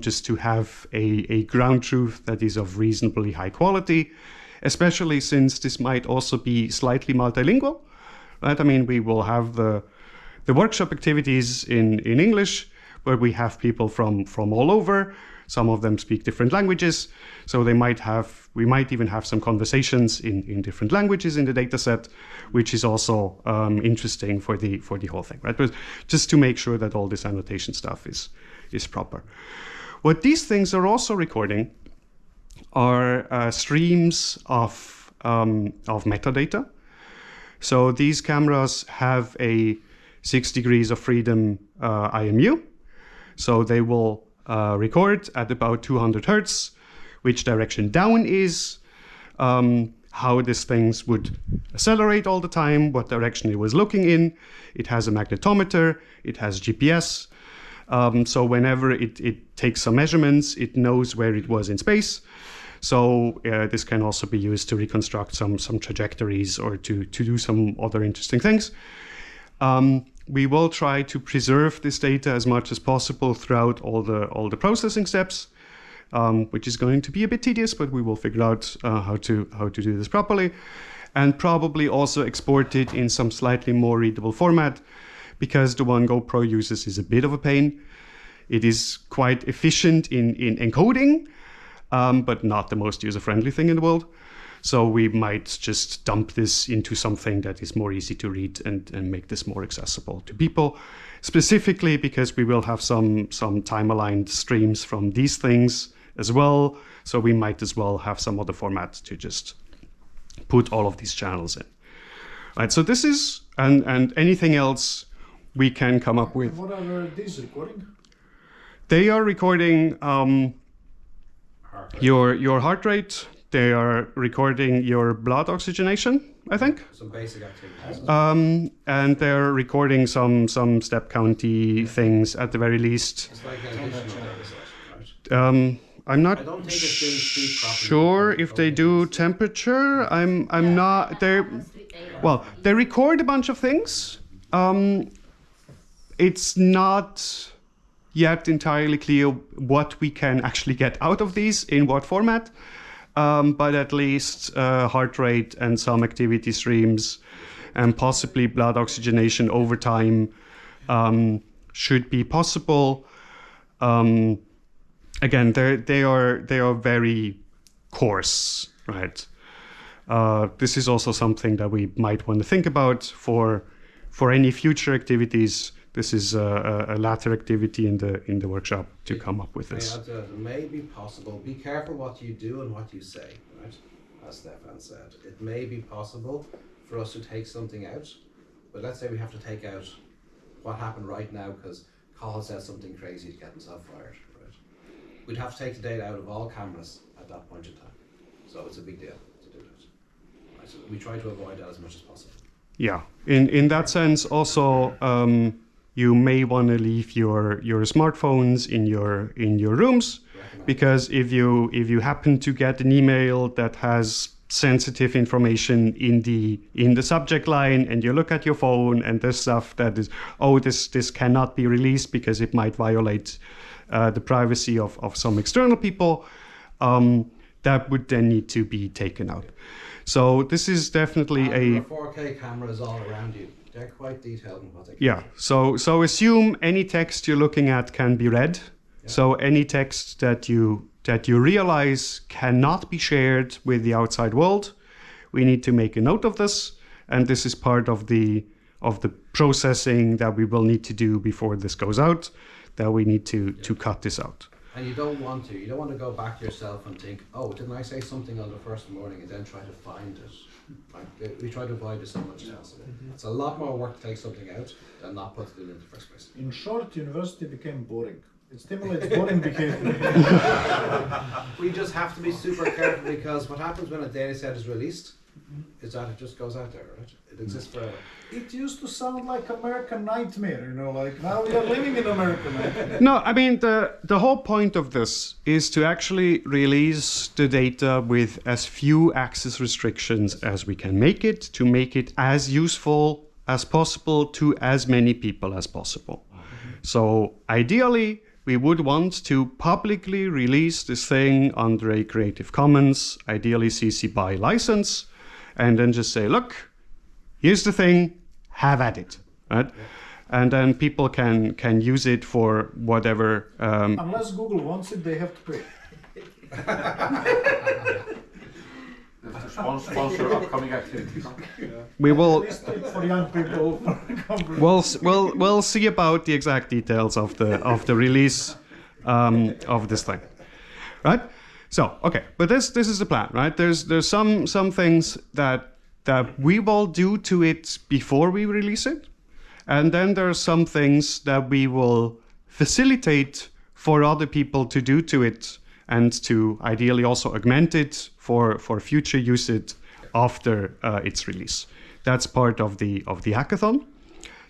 just to have a ground truth that is of reasonably high quality, especially since this might also be slightly multilingual, right? I mean, we will have the workshop activities in English, but we have people from all over. Some of them speak different languages, so we might even have some conversations in different languages in the data set, which is also interesting for the whole thing, right? But just to make sure that all this annotation stuff is proper. What these things are also recording are streams of metadata. So these cameras have a 6 degrees of freedom IMU. So they will record at about 200 hertz, which direction down is, how these things would accelerate all the time, what direction it was looking in. It has a magnetometer, it has GPS. So whenever it takes some measurements, it knows where it was in space. So this can also be used to reconstruct some trajectories or to do some other interesting things. We will try to preserve this data as much as possible throughout all the processing steps, which is going to be a bit tedious, but we will figure out how to do this properly, and probably also export it in some slightly more readable format, because the one GoPro uses is a bit of a pain. It is quite efficient in encoding, but not the most user-friendly thing in the world. So we might just dump this into something that is more easy to read and make this more accessible to people, specifically because we will have some time-aligned streams from these things as well. So we might as well have some other format to just put all of these channels in. Right, so this is, and anything else we can come up with. What are these recording? They are recording your heart rate. They are recording your blood oxygenation, I think. Some basic activities. And they're recording some step county things at the very least. It's like an additional data set, right? I'm not I don't think it's doing speed properly. sure if they do temperature. I'm not. They they record a bunch of things. It's not yet entirely clear what we can actually get out of these in what format. But at least heart rate and some activity streams and possibly blood oxygenation over time should be possible. Again, they are very coarse, right? This is also something that we might want to think about for any future activities. This is a latter activity in the workshop to come up with this. It may be possible. Be careful what you do and what you say, right? As Stefan said, it may be possible for us to take something out, but let's say we have to take out what happened right now because Cathal said something crazy to get himself fired, right? We'd have to take the data out of all cameras at that point in time. So it's a big deal to do that. Right? So we try to avoid that as much as possible. Yeah, in that sense also, you may want to leave your smartphones in your rooms, because if you happen to get an email that has sensitive information in the subject line, and you look at your phone and there's stuff that is, this cannot be released because it might violate the privacy of some external people, that would then need to be taken out. So this is definitely and there are 4K cameras all around you. They're quite detailed in what they can Yeah, so assume any text you're looking at can be read. Yeah. So any text that you realize cannot be shared with the outside world, we need to make a note of this, and this is part of the processing that we will need to do before this goes out, that we need to cut this out. And you don't want to go back yourself and think, oh, didn't I say something on the first morning, and then try to find it. Right? We try to avoid this as much as possible. It's a lot more work to take something out than not put it in the first place. In short, university became boring. It stimulates boring behavior. We just have to be super careful, because what happens when a data set is released is that it just goes out there, right? It exists forever. It used to sound like American Nightmare, like now we are living in American Nightmare. No, I mean, the whole point of this is to actually release the data with as few access restrictions as we can make it, to make it as useful as possible to as many people as possible. So ideally, we would want to publicly release this thing under a Creative Commons, ideally CC BY license, and then just say, look, here's the thing, have at it, right? Yeah. And then people can use it for whatever. Unless Google wants it, they have to pay. Sponsor upcoming activities. We will. For young people. We'll see about the exact details of the release. of this thing, right? So okay, but this is the plan, right? There's some things that we will do to it before we release it, and then there are some things that we will facilitate for other people to do to it, and to ideally also augment it for future usage after its release. That's part of the hackathon.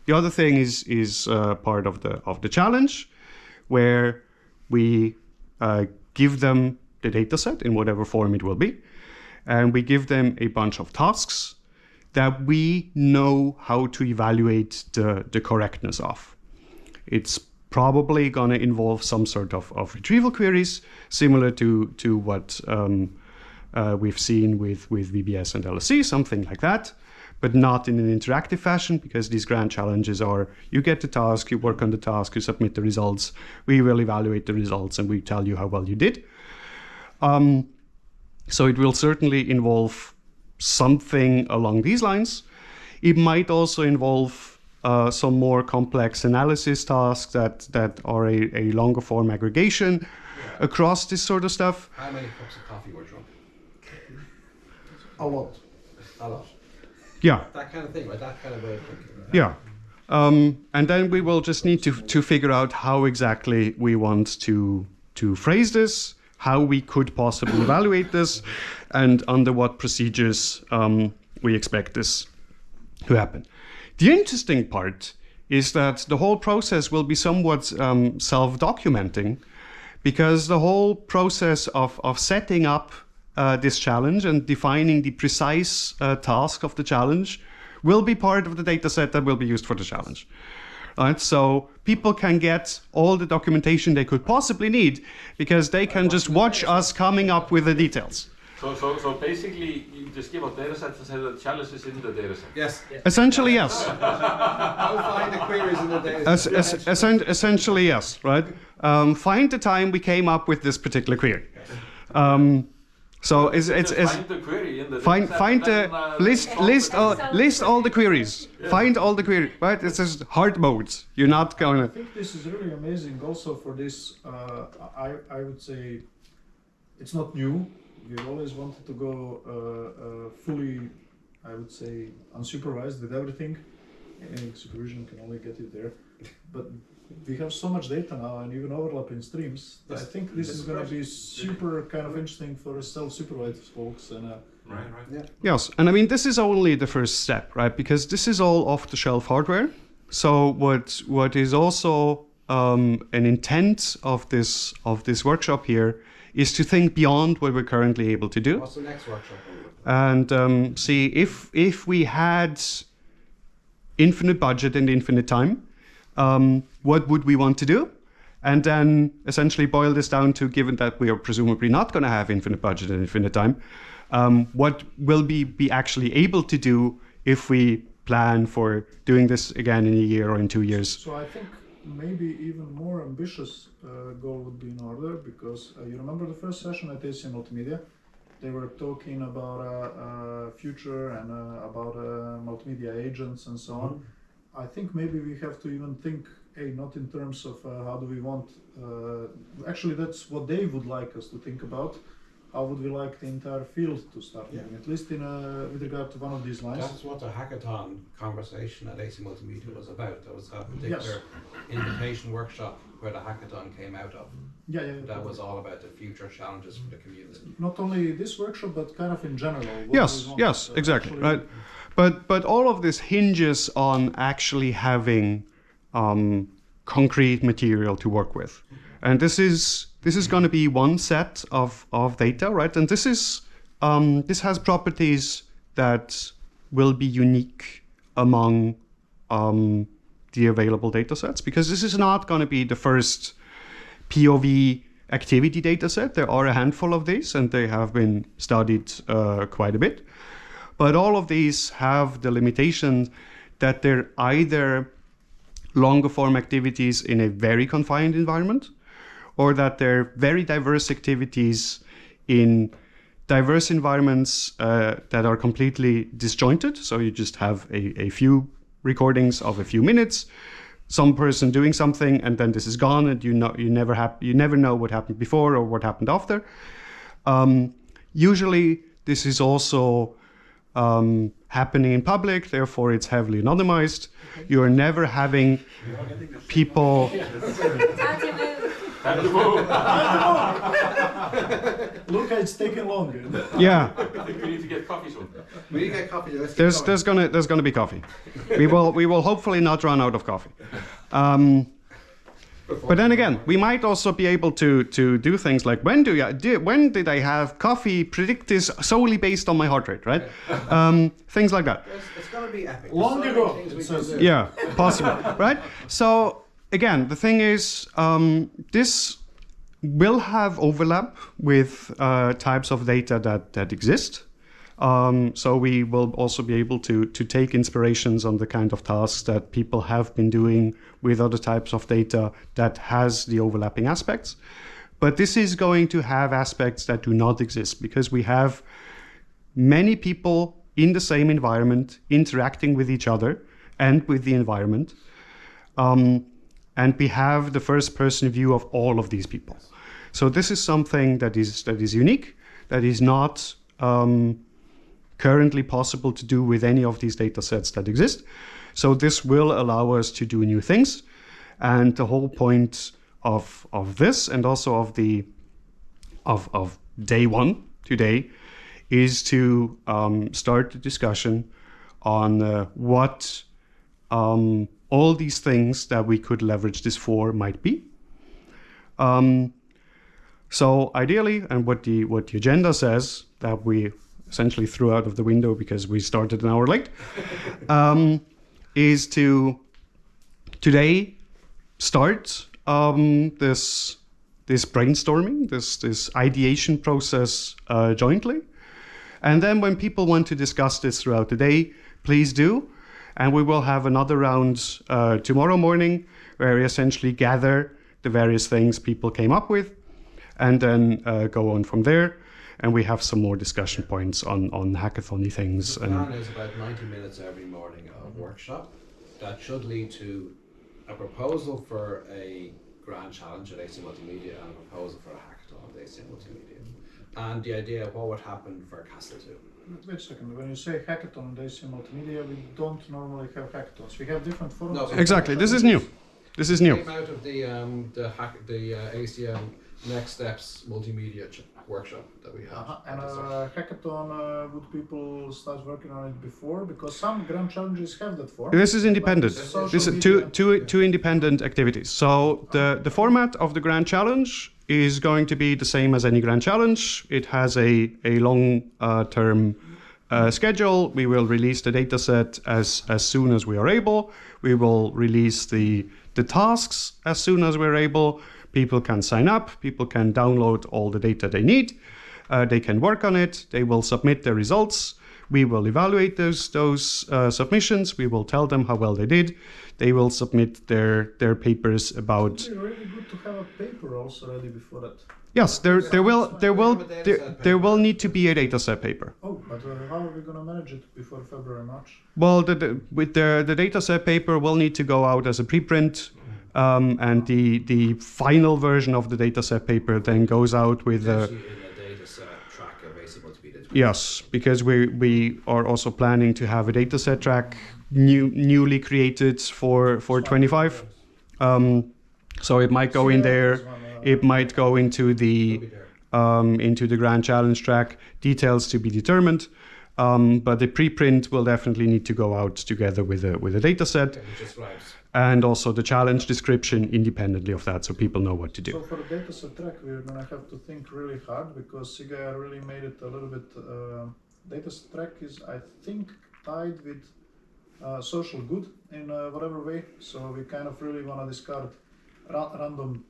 The other thing is part of the challenge, where we give them the dataset in whatever form it will be, and we give them a bunch of tasks that we know how to evaluate the correctness of. It's probably going to involve some sort of retrieval queries, similar to what we've seen with VBS and LSC, something like that, but not in an interactive fashion, because these grand challenges are, you get the task, you work on the task, you submit the results, we will evaluate the results, and we tell you how well you did. So it will certainly involve something along these lines. It might also involve some more complex analysis tasks that are a longer form aggregation across this sort of stuff. How many cups of coffee were drunk? A lot. A lot. Yeah. That kind of thing, right? That kind of way of thinking. Yeah. And then we will just need to figure out how exactly we want to phrase this, how we could possibly evaluate this, and under what procedures we expect this to happen. The interesting part is that the whole process will be somewhat self-documenting, because the whole process of setting up this challenge and defining the precise task of the challenge will be part of the dataset that will be used for the challenge. Right? So people can get all the documentation they could possibly need, because they can just watch us coming up with the details. So basically, you just give a dataset and say the challenge is in the dataset. Yes. Essentially, yes. I'll find the queries in the dataset. Essentially, yes. Right. Find the time we came up with this particular query. So it's find the query in the find the list all the queries. Yeah. Find all the queries. Right. It's just hard modes. You're not going I to. think this is really amazing. Also for this, I would say, it's not new. We've always wanted to go fully, I would say, unsupervised with everything. Any supervision can only get you there. But we have so much data now, and even overlapping streams. Yes. I think this is going to be super kind of interesting for self-supervised folks. And right. Yeah. Yes, and I mean this is only the first step, right? Because this is all off-the-shelf hardware. So what is also an intent of this workshop here is to think beyond what we're currently able to do. What's the next workshop? And see if we had infinite budget and infinite time, what would we want to do? And then essentially boil this down to, given that we are presumably not going to have infinite budget and infinite time, what will we be actually able to do if we plan for doing this again in a year or in 2 years? So I think maybe even more ambitious goal would be in order, because you remember the first session at AC Multimedia? They were talking about future and about multimedia agents and so on. I think maybe we have to even think, hey, not in terms of how do we want, actually that's what they would like us to think about. How would we like the entire field to start moving, at least in with regard to one of these lines? That's what the hackathon conversation at AC Multimedia was about. That was that particular invitation workshop where the hackathon came out of. That was all about the future challenges for the community. Not only this workshop, but kind of in general. Yes, exactly, right. But all of this hinges on actually having concrete material to work with, and this is going to be one set of data, right? And this has properties that will be unique among the available data sets, because this is not going to be the first POV activity data set. There are a handful of these, and they have been studied quite a bit. But all of these have the limitation that they're either longer form activities in a very confined environment, or that they're very diverse activities in diverse environments that are completely disjointed. So you just have a few recordings of a few minutes some person doing something, and then this is gone, and you never know what happened before or what happened after. Usually, this is also happening in public, therefore it's heavily anonymized. You are never having people. Luca, it's taking longer. Yeah. I think we need to get coffee soon. We need to get coffee. There's gonna be coffee. We will hopefully not run out of coffee. But then again, we might also be able to do things like when did I have coffee? Predict this solely based on my heart rate, right? Things like that. It's gonna be epic. Long ago. Yeah, possible, right? So again, the thing is, this will have overlap with types of data that exist. So we will also be able to take inspirations on the kind of tasks that people have been doing with other types of data that has the overlapping aspects. But this is going to have aspects that do not exist because we have many people in the same environment interacting with each other and with the environment. And we have the first person view of all of these people. So this is something that is unique, that is not currently possible to do with any of these data sets that exist. So this will allow us to do new things. And the whole point of this and also of day one today is to start the discussion on what all these things that we could leverage this for might be. So ideally, and what the agenda says that we essentially threw out of the window because we started an hour late, is to today start this brainstorming, this ideation process jointly. And then when people want to discuss this throughout the day, please do. And we will have another round tomorrow morning where we essentially gather the various things people came up with and then go on from there. And we have some more discussion points on hackathon-y things. The plan is about 90 minutes every morning of workshop. That should lead to a proposal for a grand challenge at AC Multimedia and a proposal for a hackathon at AC Multimedia. And the idea of what would happen for Castle 2. Wait a second, when you say hackathon at AC Multimedia, we don't normally have hackathons. We have different forums. No, exactly, this is new. This is new. It came out of the ACM Next Steps Multimedia workshop that we had. And hackathon, would people start working on it before? Because some grand challenges have that form. This is independent. This is two independent activities. So the format of the grand challenge is going to be the same as any grand challenge. It has a long term schedule. We will release the data set as soon as we are able. We will release the tasks as soon as we're able. People can sign up, people can download all the data they need, they can work on it, they will submit their results, we will evaluate those submissions, we will tell them how well they did, they will submit their papers about... It would be really good to have a paper also ready before that. Yes, there will need to be a dataset paper. Oh, but how are we going to manage it before February, March? Well, the dataset paper will need to go out as a preprint. And the final version of the dataset paper then goes out with in the dataset track of AC Multimedia. Yes, because we are also planning to have a dataset track newly created for 25. So it might go in there. It might go into the grand challenge track. Details to be determined. But the preprint will definitely need to go out together with a dataset. And also the challenge description independently of that, so people know what to do. So for the dataset track, we're going to have to think really hard because SIGA really made it a little bit... dataset track is, I think, tied with social good in whatever way. So we kind of really want to discard random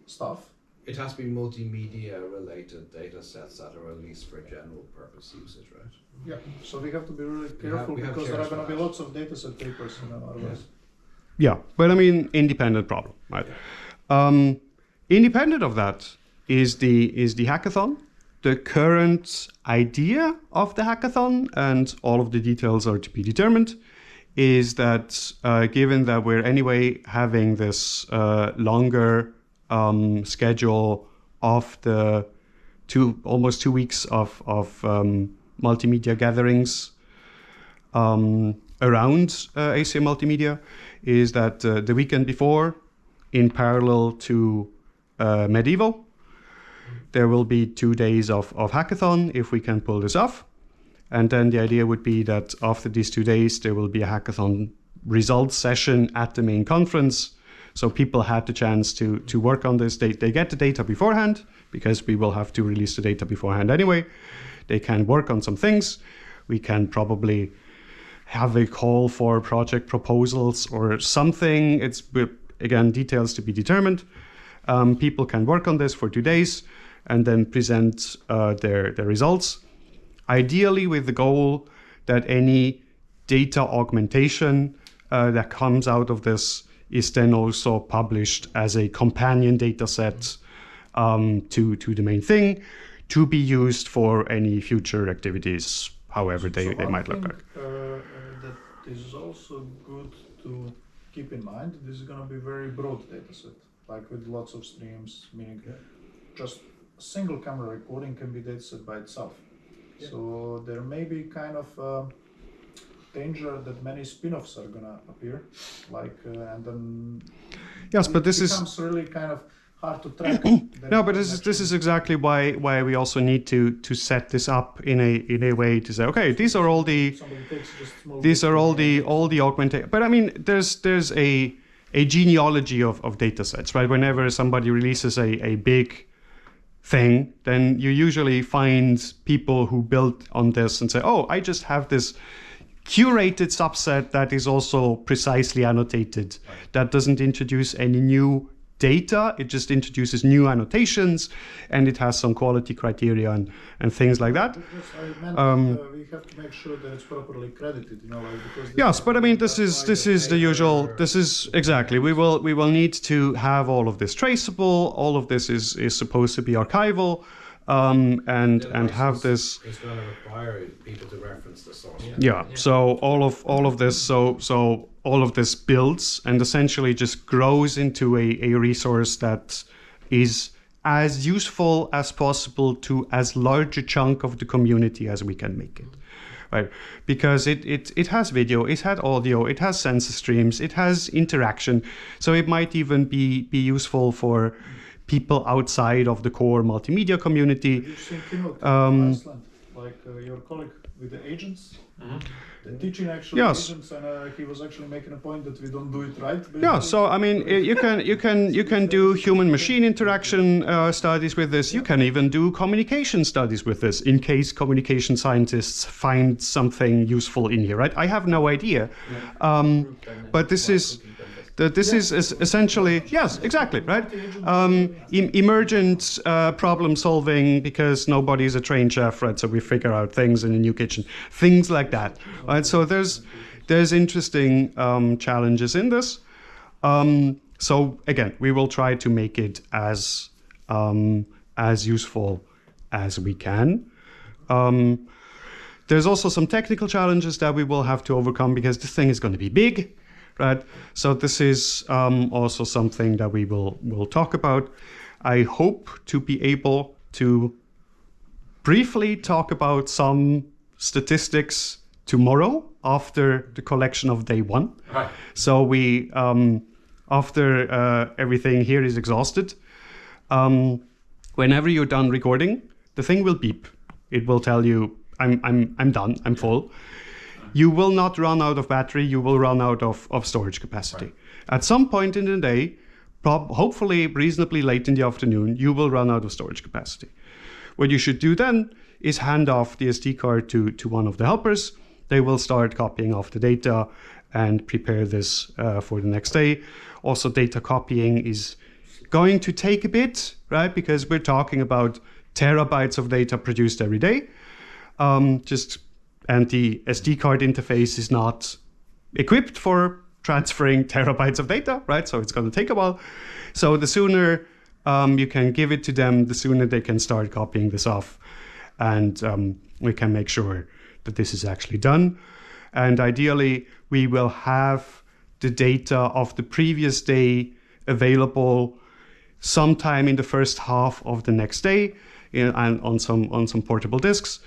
stuff. It has to be multimedia related data sets that are released for general purpose usage, right? Yeah, so we have to be really careful because there are going to be lots of dataset papers, otherwise. Yeah, but I mean, independent problem, right? Yeah. Independent of that is the hackathon. The current idea of the hackathon, and all of the details are to be determined, is that given that we're anyway having this longer schedule of the almost 2 weeks of multimedia gatherings around ACM Multimedia, is that the weekend before, in parallel to Medieval, there will be 2 days of hackathon if we can pull this off. And then the idea would be that after these 2 days, there will be a hackathon results session at the main conference. So people had the chance to work on this. They get the data beforehand, because we will have to release the data beforehand anyway. They can work on some things. We can probably have a call for project proposals or something. It's, again, details to be determined. People can work on this for 2 days and then present their results. Ideally with the goal that any data augmentation that comes out of this is then also published as a companion data set to the main thing, to be used for any future activities, however they might look like. That is also good to keep in mind. This is going to be very broad data set, like with lots of streams, meaning just a single camera recording can be data set by itself. Yeah. So there may be kind of danger that many spin-offs are going to appear, like and then yes, but this becomes really kind of hard to track. No, but this is exactly why we also need to set this up in a way to say, okay, these are all the augmented. But I mean, there's a genealogy of data sets, right? Whenever somebody releases a big thing, then you usually find people who build on this and say, oh, I just have this curated subset that is also precisely annotated. That doesn't introduce any new data, it just introduces new annotations, and it has some quality criteria and things like that. We have to make sure that it's properly credited, you know, like, because yes, but I mean, this is the usual. This is exactly. We will need to have all of this traceable. All of this is supposed to be archival, and have this. It's going to require people to reference the source. Yeah. So all of this. So all of this builds and essentially just grows into a resource that is as useful as possible to as large a chunk of the community as we can make it, right? Because it has video, it has audio, it has sensor streams, it has interaction. So it might even be useful for people outside of the core multimedia community. You've seen keynote in Iceland, like your colleague with the agents. Teaching actually agents, and he was actually making a point that we don't do it right. Basically. Yeah, so I mean, you can do human-machine interaction studies with this. You can even do communication studies with this, in case communication scientists find something useful in here. Right? I have no idea, but this is. This is essentially, yes, exactly, right? Emergent problem solving because nobody's a trained chef, right? So we figure out things in a new kitchen, things like that, right? So there's interesting challenges in this. So again, we will try to make it as useful as we can. There's also some technical challenges that we will have to overcome because this thing is going to be big. Right, so this is also something that we will talk about. I hope to be able to briefly talk about some statistics tomorrow after the collection of day one. Right. So we, after everything here is exhausted, whenever you're done recording, the thing will beep. It will tell you, I'm done, I'm full. You will not run out of battery, you will run out of storage capacity. Right. At some point in the day, hopefully reasonably late in the afternoon, you will run out of storage capacity. What you should do then is hand off the SD card to one of the helpers. They will start copying off the data and prepare this for the next day. Also, data copying is going to take a bit, right? Because we're talking about terabytes of data produced every day. And the SD card interface is not equipped for transferring terabytes of data, right? So it's going to take a while. So the sooner you can give it to them, the sooner they can start copying this off. And we can make sure that this is actually done. And ideally, we will have the data of the previous day available sometime in the first half of the next day and on some portable disks.